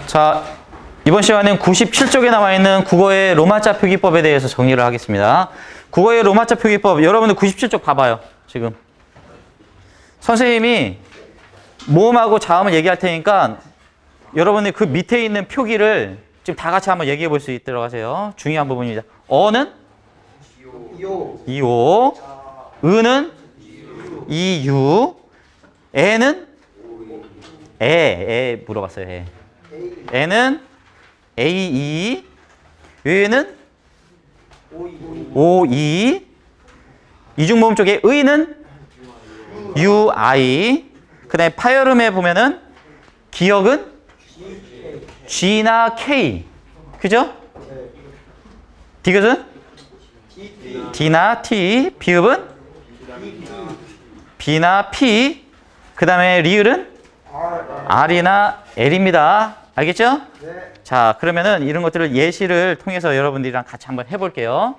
자, 이번 시간엔 97쪽에 나와있는 국어의 로마자 표기법에 대해서 정리를 하겠습니다. 국어의 로마자 표기법, 여러분들 97쪽 봐봐요. 지금 선생님이 모음하고 자음을 얘기할 테니까 여러분들 그 밑에 있는 표기를 지금 다 같이 한번 얘기해 볼 수 있도록 하세요. 중요한 부분입니다. 어는 이오, 은은 이유, 에는 에 물어봤어요. 에는 에이, 얘는 오이, 이중모음 쪽에 의는 유아이, 그 다음에 파열음에 보면은 기억은 G나 K, 그죠? 디귿은 D나 T, 비읍은 B나 P, 그 다음에 리을은 R이나 L입니다. 알겠죠? 네. 자, 그러면은 이런 것들을 예시를 통해서 여러분들이랑 같이 한번 해볼게요.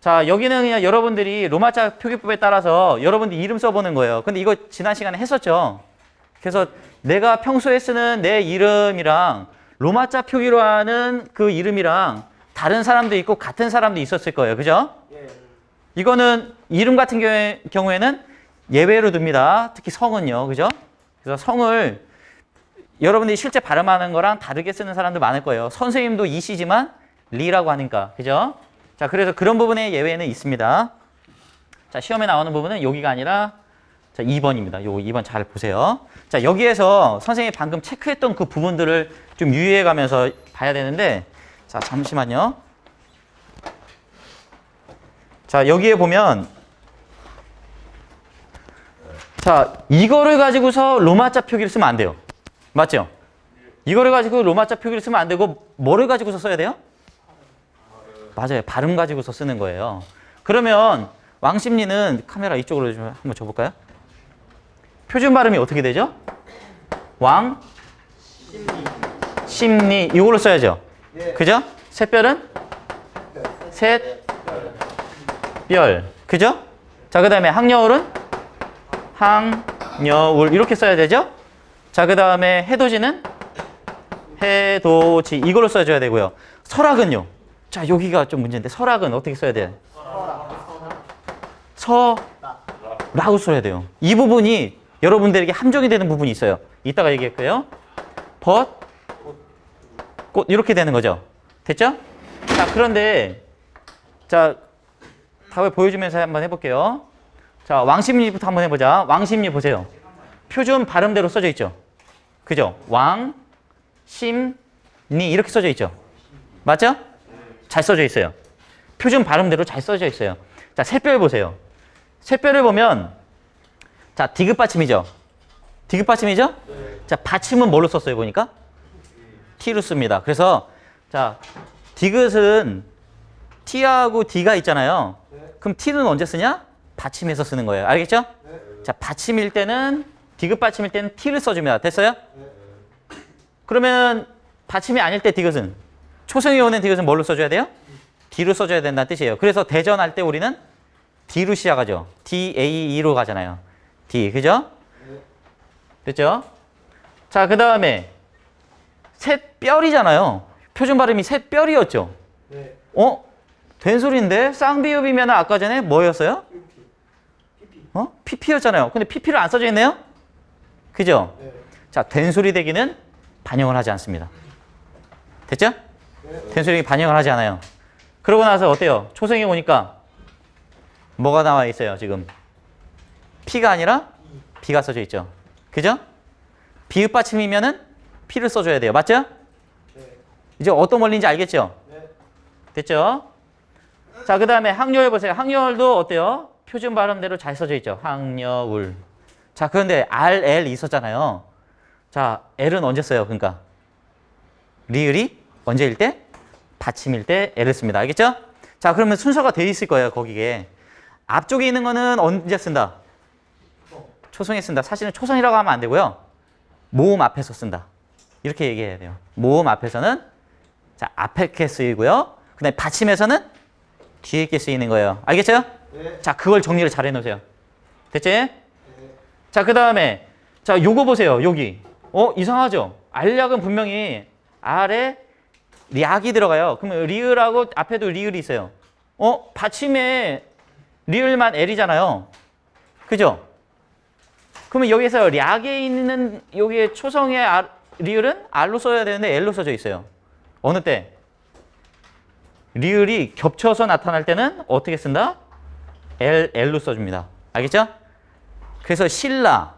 자, 여기는 그냥 여러분들이 로마자 표기법에 따라서 여러분들 이름 써보는 거예요. 근데 이거 지난 시간에 했었죠? 그래서 내가 평소에 쓰는 내 이름이랑 로마자 표기로 하는 그 이름이랑 다른 사람도 있고 같은 사람도 있었을 거예요. 그죠? 예. 이거는 이름 같은 경우에는 예외로 둡니다. 특히 성은요. 그죠? 그래서 성을 여러분들이 실제 발음하는 거랑 다르게 쓰는 사람도 많을 거예요. 선생님도 이시지만 리라고 하니까. 그죠? 자, 그래서 그런 부분에 예외는 있습니다. 자, 시험에 나오는 부분은 여기가 아니라 자, 2번입니다. 요 2번 잘 보세요. 자, 여기에서 선생님이 방금 체크했던 그 부분들을 좀 유의해 가면서 봐야 되는데, 자, 잠시만요. 자, 여기에 보면, 자, 이거를 가지고서 로마자 표기를 쓰면 안 돼요. 맞죠? 이거를 가지고 로마자 표기를 쓰면 안 되고, 뭐를 가지고서 써야 돼요? 맞아요. 발음 가지고서 쓰는 거예요. 그러면 왕심리는 카메라 이쪽으로 좀 한번 줘볼까요? 표준 발음이 어떻게 되죠? 왕, 심리. 이걸로 써야죠. 그죠? 셋별은? 셋, 별. 그죠? 자, 그 다음에 학여울은? 항여울. 이렇게 써야 되죠? 자, 그 다음에 해돋이는? 해돋이. 이걸로 써줘야 되고요. 설악은요? 자, 여기가 좀 문제인데 설악은 어떻게 써야 돼요? 서라고 써야 돼요. 이 부분이 여러분들에게 함정이 되는 부분이 있어요. 이따가 얘기할게요. 벗, 꽃 이렇게 되는 거죠. 됐죠? 자, 그런데 자, 답을 보여주면서 한번 해볼게요. 자, 왕심리부터 한번 해보자. 왕심리 보세요. 표준 발음대로 써져 있죠. 그죠? 왕, 심, 리 이렇게 써져 있죠. 맞죠? 잘 써져 있어요. 표준 발음대로 잘 써져 있어요. 자, 셋별 보세요. 셋별을 보면 자, 디귿 받침이죠. 디귿 받침이죠? 네. 자, 받침은 뭘로 썼어요, 보니까? T로 씁니다. 그래서 자, 디귿은 T하고 D가 있잖아요. 네. 그럼 T는 언제 쓰냐? 받침에서 쓰는 거예요. 알겠죠? 네. 자, 받침일 때는 디귿 받침일 때는 T를 써줍니다. 됐어요? 네. 그러면 받침이 아닐 때 디귿은 초성이 오는 디귿은 뭘로 써줘야 돼요? D로 써줘야 된다는 뜻이에요. 그래서 대전할 때 우리는 D로 시작하죠. DAE로 가잖아요. D, 그죠? 됐죠? 자, 그 다음에 셋별이잖아요. 표준 발음이 셋별이었죠? 네. 된 소리인데? 쌍비읍이면 아까 전에 뭐였어요? PP였잖아요. 근데 PP를 안 써져 있네요? 그죠? 네. 자, 된 소리 되기는 반영을 하지 않습니다. 됐죠? 네. 된 소리 반영을 하지 않아요. 그러고 나서 어때요? 초성이 오니까 뭐가 나와 있어요, 지금? P가 아니라 B가 써져 있죠. 그죠? 비읍 받침이면은 P를 써줘야 돼요. 맞죠? 네. 이제 어떤 원리인지 알겠죠? 네. 됐죠? 자, 그 다음에 항여울 보세요. 항여울도 어때요? 표준 발음대로 잘 써져 있죠. 항여울. 자, 그런데 R, L 있었잖아요. 자, L은 언제 써요? 그러니까 리을이 언제일 때? 받침일 때 L을 씁니다. 알겠죠? 자, 그러면 순서가 돼 있을 거예요. 거기에. 앞쪽에 있는 거는 언제 쓴다? 초성에 쓴다. 사실은 초성이라고 하면 안 되고요. 모음 앞에서 쓴다. 이렇게 얘기해야 돼요. 모음 앞에서는 자, 앞에 이렇게 쓰이고요. 그 다음에 받침에서는 뒤에 있게 쓰이는 거예요. 알겠죠? 네. 자, 그걸 정리를 잘 해놓으세요. 됐지? 네. 자, 그 다음에 자, 요거 보세요. 여기. 이상하죠? 알약은 분명히 R에 략이 들어가요. 그러면 리을하고 앞에도 리을이 있어요. 받침에 리을만 L이잖아요. 그죠? 그러면 여기서 략에 있는 여기에 초성의 리을은 R로 써야 되는데 L로 써져 있어요. 어느 때? 리을이 겹쳐서 나타날 때는 어떻게 쓴다? L로 써줍니다. 알겠죠? 그래서 신라,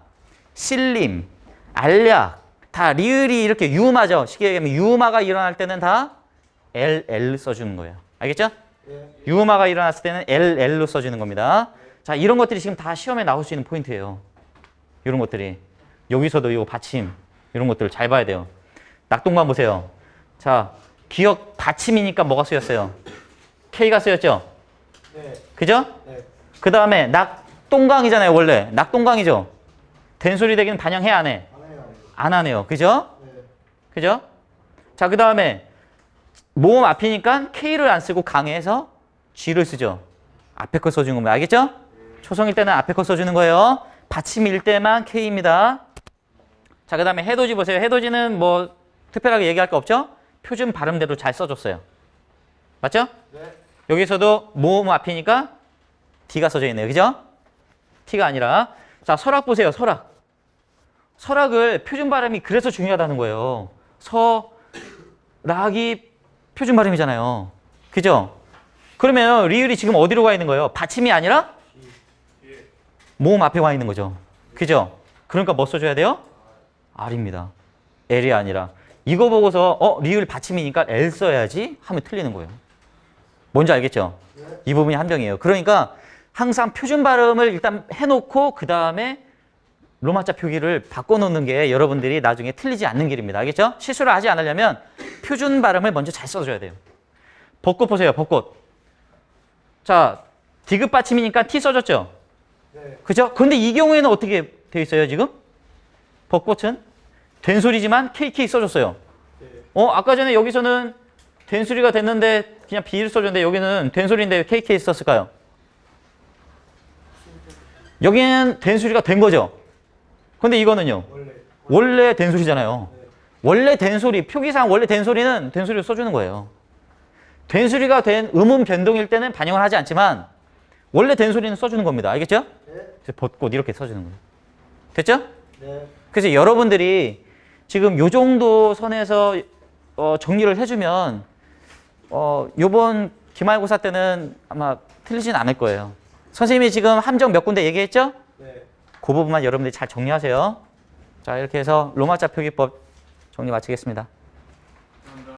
신림, 알약 다 리을이 이렇게 유마죠. 쉽게 얘기하면 유마가 일어날 때는 다 L 써주는 거예요. 알겠죠? 유마가 일어났을 때는 L로 써주는 겁니다. 자, 이런 것들이 지금 다 시험에 나올 수 있는 포인트예요. 이런 것들이. 여기서도 이 받침 이런 것들을 잘 봐야 돼요. 낙동강 보세요. 자, 기억 받침이니까 뭐가 쓰였어요? K가 쓰였죠? 네. 그죠? 네. 그 다음에 낙동강이잖아요. 원래 낙동강이죠. 된소리 되기는 반영해 안 해? 안 해요. 안 하네요. 그죠? 네. 그죠? 자, 그 다음에 모음 앞이니까 K를 안 쓰고 강해서 G를 쓰죠. 앞에 거 써주는 겁니다. 알겠죠? 초성일 때는 앞에 거 써주는 거예요. 받침일 때만 K입니다. 자, 그 다음에 해돋이 보세요. 해돋이는 뭐 특별하게 얘기할 거 없죠? 표준 발음대로 잘 써줬어요. 맞죠? 네. 여기서도 모음 앞이니까 D가 써져 있네요. 그죠? T가 아니라. 자, 설악 보세요. 설악. 설악을 표준 발음이 그래서 중요하다는 거예요. 락이 표준 발음이잖아요. 그죠? 그러면 리을이 지금 어디로 가 있는 거예요? 받침이 아니라 모음 앞에 와 있는 거죠. 그죠? 그러니까 뭐 써줘야 돼요? R입니다. L이 아니라. 이거 보고서 리을 받침이니까 L 써야지 하면 틀리는 거예요. 뭔지 알겠죠? 이 부분이 함정이에요. 그러니까 항상 표준 발음을 일단 해놓고 그 다음에 로마자 표기를 바꿔놓는 게 여러분들이 나중에 틀리지 않는 길입니다. 알겠죠? 실수를 하지 않으려면 표준 발음을 먼저 잘 써줘야 돼요. 벚꽃 보세요. 벚꽃. 자, 디귿 받침이니까 T 써줬죠? 네. 그죠? 그런데 이 경우에는 어떻게 돼 있어요, 지금? 벚꽃은 된소리지만 KK 써줬어요. 네. 아까 전에 여기서는 된소리가 됐는데 그냥 B를 써줬는데 여기는 된소리인데 왜 KK 썼을까요? 여기는 된소리가 된 거죠. 근데 이거는요. 원래 된소리잖아요. 네. 원래 된소리, 표기상 원래 된소리는 된소리를 써주는 거예요. 된소리가 된 음음 변동일 때는 반영을 하지 않지만 원래 된소리는 써주는 겁니다. 알겠죠? 네. 그래서 벚꽃 이렇게 써주는 거예요. 됐죠? 네. 그래서 여러분들이 지금 요 정도 선에서 정리를 해주면 요번 기말고사 때는 아마 틀리진 않을 거예요. 선생님이 지금 함정 몇 군데 얘기했죠? 네. 그 부분만 여러분들이 잘 정리하세요. 자, 이렇게 해서 로마자 표기법 정리 마치겠습니다.